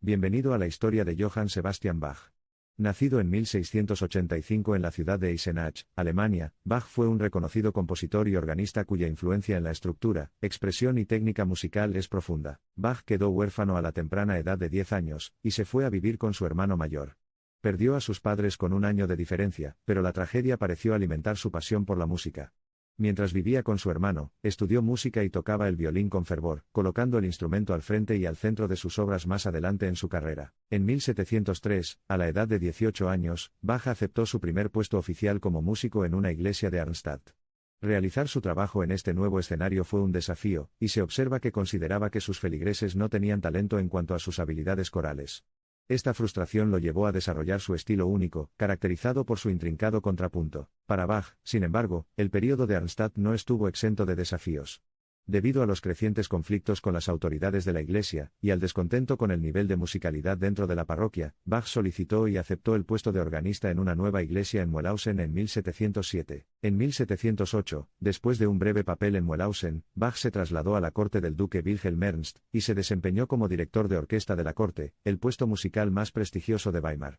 Bienvenido a la historia de Johann Sebastian Bach. Nacido en 1685 en la ciudad de Eisenach, Alemania, Bach fue un reconocido compositor y organista cuya influencia en la estructura, expresión y técnica musical es profunda. Bach quedó huérfano a la temprana edad de 10 años, y se fue a vivir con su hermano mayor. Perdió a sus padres con un año de diferencia, pero la tragedia pareció alimentar su pasión por la música. Mientras vivía con su hermano, estudió música y tocaba el violín con fervor, colocando el instrumento al frente y al centro de sus obras más adelante en su carrera. En 1703, a la edad de 18 años, Bach aceptó su primer puesto oficial como músico en una iglesia de Arnstadt. Realizar su trabajo en este nuevo escenario fue un desafío, y se observa que consideraba que sus feligreses no tenían talento en cuanto a sus habilidades corales. Esta frustración lo llevó a desarrollar su estilo único, caracterizado por su intrincado contrapunto. Para Bach, sin embargo, el período de Arnstadt no estuvo exento de desafíos. Debido a los crecientes conflictos con las autoridades de la Iglesia, y al descontento con el nivel de musicalidad dentro de la parroquia, Bach solicitó y aceptó el puesto de organista en una nueva iglesia en Mühlhausen en 1707. En 1708, después de un breve papel en Mühlhausen, Bach se trasladó a la corte del duque Wilhelm Ernst, y se desempeñó como director de orquesta de la corte, el puesto musical más prestigioso de Weimar.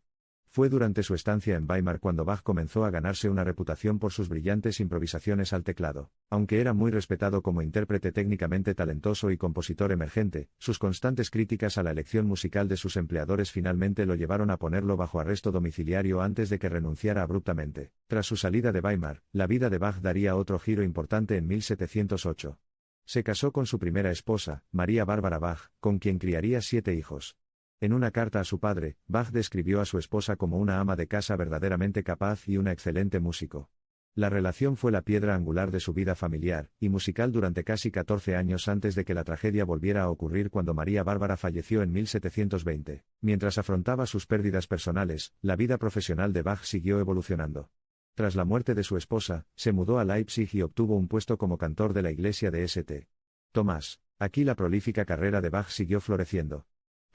Fue durante su estancia en Weimar cuando Bach comenzó a ganarse una reputación por sus brillantes improvisaciones al teclado. Aunque era muy respetado como intérprete técnicamente talentoso y compositor emergente, sus constantes críticas a la elección musical de sus empleadores finalmente lo llevaron a ponerlo bajo arresto domiciliario antes de que renunciara abruptamente. Tras su salida de Weimar, la vida de Bach daría otro giro importante en 1708. Se casó con su primera esposa, María Bárbara Bach, con quien criaría 7 hijos. En una carta a su padre, Bach describió a su esposa como una ama de casa verdaderamente capaz y una excelente músico. La relación fue la piedra angular de su vida familiar y musical durante casi 14 años antes de que la tragedia volviera a ocurrir cuando María Bárbara falleció en 1720. Mientras afrontaba sus pérdidas personales, la vida profesional de Bach siguió evolucionando. Tras la muerte de su esposa, se mudó a Leipzig y obtuvo un puesto como cantor de la iglesia de St. Tomás. Aquí la prolífica carrera de Bach siguió floreciendo.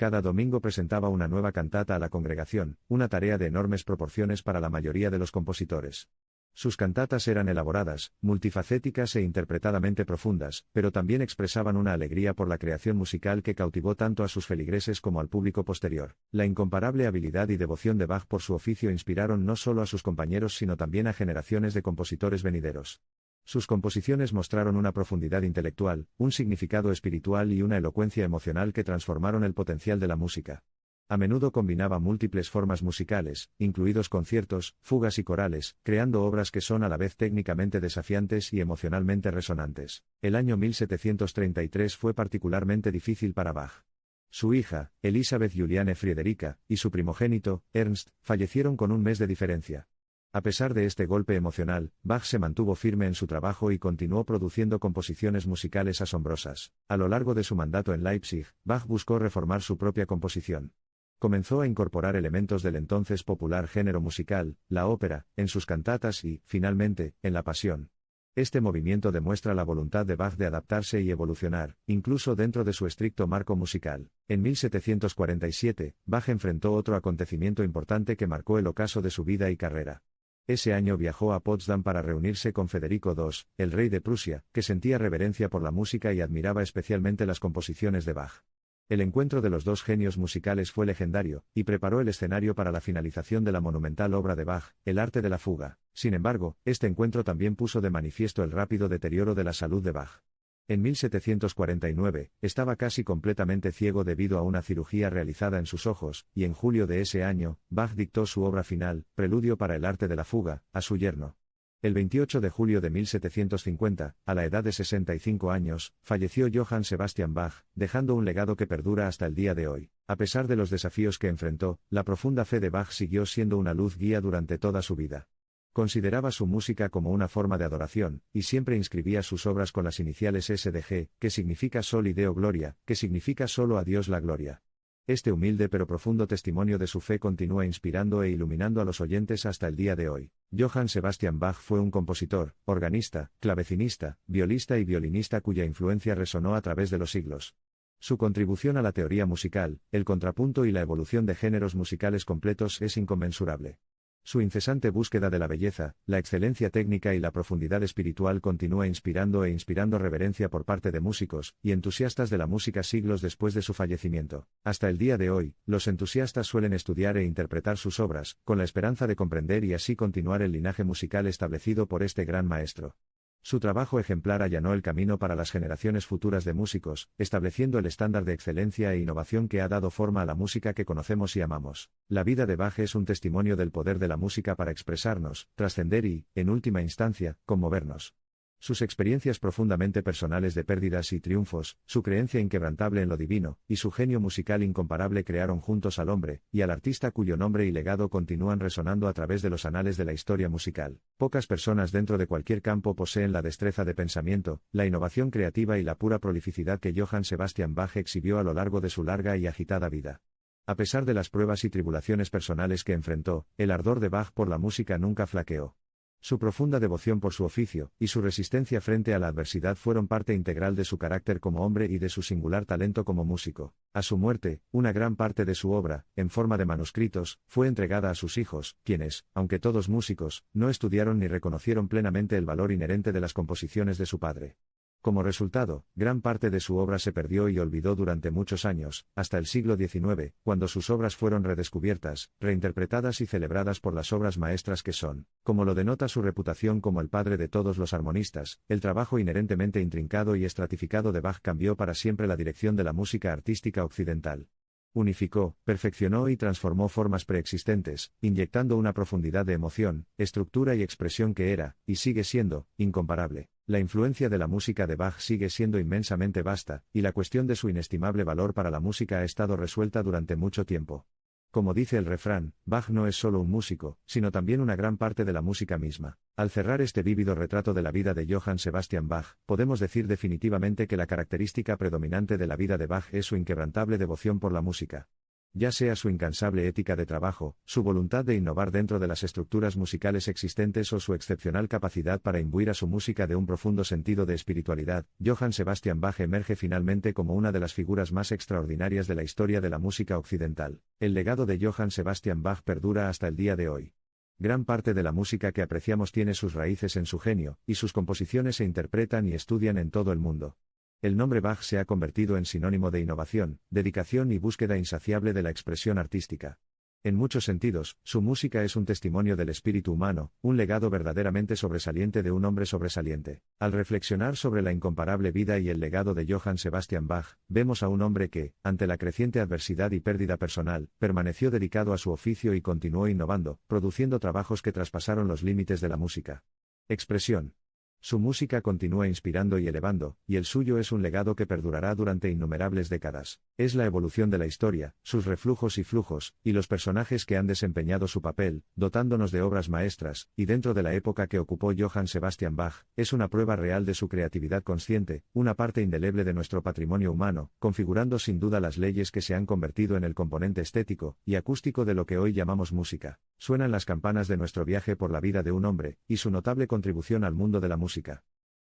Cada domingo presentaba una nueva cantata a la congregación, una tarea de enormes proporciones para la mayoría de los compositores. Sus cantatas eran elaboradas, multifacéticas e interpretadamente profundas, pero también expresaban una alegría por la creación musical que cautivó tanto a sus feligreses como al público posterior. La incomparable habilidad y devoción de Bach por su oficio inspiraron no solo a sus compañeros sino también a generaciones de compositores venideros. Sus composiciones mostraron una profundidad intelectual, un significado espiritual y una elocuencia emocional que transformaron el potencial de la música. A menudo combinaba múltiples formas musicales, incluidos conciertos, fugas y corales, creando obras que son a la vez técnicamente desafiantes y emocionalmente resonantes. El año 1733 fue particularmente difícil para Bach. Su hija, Elisabeth Juliane Friederica, y su primogénito, Ernst, fallecieron con un mes de diferencia. A pesar de este golpe emocional, Bach se mantuvo firme en su trabajo y continuó produciendo composiciones musicales asombrosas. A lo largo de su mandato en Leipzig, Bach buscó reformar su propia composición. Comenzó a incorporar elementos del entonces popular género musical, la ópera, en sus cantatas y, finalmente, en la Pasión. Este movimiento demuestra la voluntad de Bach de adaptarse y evolucionar, incluso dentro de su estricto marco musical. En 1747, Bach enfrentó otro acontecimiento importante que marcó el ocaso de su vida y carrera. Ese año viajó a Potsdam para reunirse con Federico II, el rey de Prusia, que sentía reverencia por la música y admiraba especialmente las composiciones de Bach. El encuentro de los dos genios musicales fue legendario, y preparó el escenario para la finalización de la monumental obra de Bach, El arte de la fuga. Sin embargo, este encuentro también puso de manifiesto el rápido deterioro de la salud de Bach. En 1749, estaba casi completamente ciego debido a una cirugía realizada en sus ojos, y en julio de ese año, Bach dictó su obra final, Preludio para el arte de la fuga, a su yerno. El 28 de julio de 1750, a la edad de 65 años, falleció Johann Sebastian Bach, dejando un legado que perdura hasta el día de hoy. A pesar de los desafíos que enfrentó, la profunda fe de Bach siguió siendo una luz guía durante toda su vida. Consideraba su música como una forma de adoración, y siempre inscribía sus obras con las iniciales SDG, que significa Soli Deo Gloria, que significa solo a Dios la gloria. Este humilde pero profundo testimonio de su fe continúa inspirando e iluminando a los oyentes hasta el día de hoy. Johann Sebastian Bach fue un compositor, organista, clavecinista, violista y violinista cuya influencia resonó a través de los siglos. Su contribución a la teoría musical, el contrapunto y la evolución de géneros musicales completos es inconmensurable. Su incesante búsqueda de la belleza, la excelencia técnica y la profundidad espiritual continúa inspirando e inspirando reverencia por parte de músicos y entusiastas de la música siglos después de su fallecimiento. Hasta el día de hoy, los entusiastas suelen estudiar e interpretar sus obras, con la esperanza de comprender y así continuar el linaje musical establecido por este gran maestro. Su trabajo ejemplar allanó el camino para las generaciones futuras de músicos, estableciendo el estándar de excelencia e innovación que ha dado forma a la música que conocemos y amamos. La vida de Bach es un testimonio del poder de la música para expresarnos, trascender y, en última instancia, conmovernos. Sus experiencias profundamente personales de pérdidas y triunfos, su creencia inquebrantable en lo divino, y su genio musical incomparable crearon juntos al hombre, y al artista cuyo nombre y legado continúan resonando a través de los anales de la historia musical. Pocas personas dentro de cualquier campo poseen la destreza de pensamiento, la innovación creativa y la pura prolificidad que Johann Sebastian Bach exhibió a lo largo de su larga y agitada vida. A pesar de las pruebas y tribulaciones personales que enfrentó, el ardor de Bach por la música nunca flaqueó. Su profunda devoción por su oficio, y su resistencia frente a la adversidad fueron parte integral de su carácter como hombre y de su singular talento como músico. A su muerte, una gran parte de su obra, en forma de manuscritos, fue entregada a sus hijos, quienes, aunque todos músicos, no estudiaron ni reconocieron plenamente el valor inherente de las composiciones de su padre. Como resultado, gran parte de su obra se perdió y olvidó durante muchos años, hasta el siglo XIX, cuando sus obras fueron redescubiertas, reinterpretadas y celebradas por las obras maestras que son, como lo denota su reputación como el padre de todos los armonistas. El trabajo inherentemente intrincado y estratificado de Bach cambió para siempre la dirección de la música artística occidental. Unificó, perfeccionó y transformó formas preexistentes, inyectando una profundidad de emoción, estructura y expresión que era, y sigue siendo, incomparable. La influencia de la música de Bach sigue siendo inmensamente vasta, y la cuestión de su inestimable valor para la música ha estado resuelta durante mucho tiempo. Como dice el refrán, Bach no es solo un músico, sino también una gran parte de la música misma. Al cerrar este vívido retrato de la vida de Johann Sebastian Bach, podemos decir definitivamente que la característica predominante de la vida de Bach es su inquebrantable devoción por la música. Ya sea su incansable ética de trabajo, su voluntad de innovar dentro de las estructuras musicales existentes o su excepcional capacidad para imbuir a su música de un profundo sentido de espiritualidad, Johann Sebastian Bach emerge finalmente como una de las figuras más extraordinarias de la historia de la música occidental. El legado de Johann Sebastian Bach perdura hasta el día de hoy. Gran parte de la música que apreciamos tiene sus raíces en su genio, y sus composiciones se interpretan y estudian en todo el mundo. El nombre Bach se ha convertido en sinónimo de innovación, dedicación y búsqueda insaciable de la expresión artística. En muchos sentidos, su música es un testimonio del espíritu humano, un legado verdaderamente sobresaliente de un hombre sobresaliente. Al reflexionar sobre la incomparable vida y el legado de Johann Sebastian Bach, vemos a un hombre que, ante la creciente adversidad y pérdida personal, permaneció dedicado a su oficio y continuó innovando, produciendo trabajos que traspasaron los límites de la música. Expresión. Su música continúa inspirando y elevando, y el suyo es un legado que perdurará durante innumerables décadas. Es la evolución de la historia, sus reflujos y flujos, y los personajes que han desempeñado su papel, dotándonos de obras maestras, y dentro de la época que ocupó Johann Sebastian Bach, es una prueba real de su creatividad consciente, una parte indeleble de nuestro patrimonio humano, configurando sin duda las leyes que se han convertido en el componente estético y acústico de lo que hoy llamamos música. Suenan las campanas de nuestro viaje por la vida de un hombre, y su notable contribución al mundo de la música.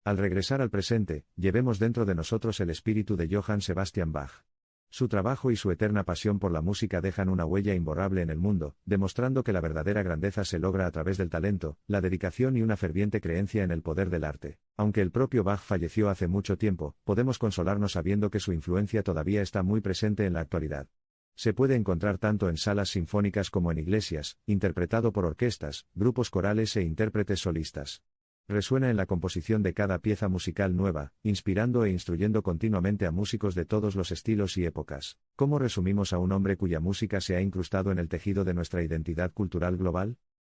Al regresar al presente, llevemos dentro de nosotros el espíritu de Johann Sebastian Bach. Su trabajo y su eterna pasión por la música dejan una huella imborrable en el mundo, demostrando que la verdadera grandeza se logra a través del talento, la dedicación y una ferviente creencia en el poder del arte. Aunque el propio Bach falleció hace mucho tiempo, podemos consolarnos sabiendo que su influencia todavía está muy presente en la actualidad. Se puede encontrar tanto en salas sinfónicas como en iglesias, interpretado por orquestas, grupos corales e intérpretes solistas. Resuena en la composición de cada pieza musical nueva, inspirando e instruyendo continuamente a músicos de todos los estilos y épocas. ¿Cómo resumimos a un hombre cuya música se ha incrustado en el tejido de nuestra identidad cultural global?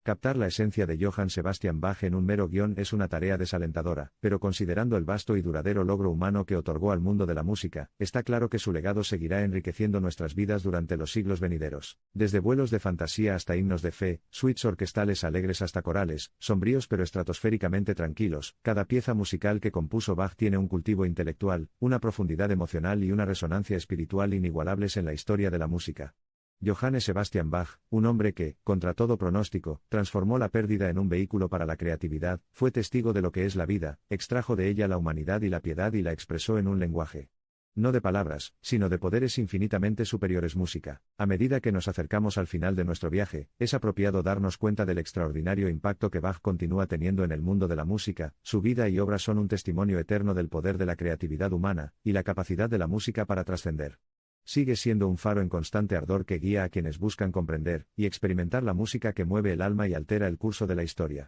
Captar la esencia de Johann Sebastian Bach en un mero guión es una tarea desalentadora, pero considerando el vasto y duradero logro humano que otorgó al mundo de la música, está claro que su legado seguirá enriqueciendo nuestras vidas durante los siglos venideros. Desde vuelos de fantasía hasta himnos de fe, suites orquestales alegres hasta corales, sombríos pero estratosféricamente tranquilos, cada pieza musical que compuso Bach tiene un cultivo intelectual, una profundidad emocional y una resonancia espiritual inigualables en la historia de la música. Johann Sebastian Bach, un hombre que, contra todo pronóstico, transformó la pérdida en un vehículo para la creatividad, fue testigo de lo que es la vida, extrajo de ella la humanidad y la piedad y la expresó en un lenguaje No de palabras, sino de poderes infinitamente superiores. Música. A medida que nos acercamos al final de nuestro viaje, es apropiado darnos cuenta del extraordinario impacto que Bach continúa teniendo en el mundo de la música. Su vida y obra son un testimonio eterno del poder de la creatividad humana, y la capacidad de la música para trascender. Sigue siendo un faro en constante ardor que guía a quienes buscan comprender y experimentar la música que mueve el alma y altera el curso de la historia.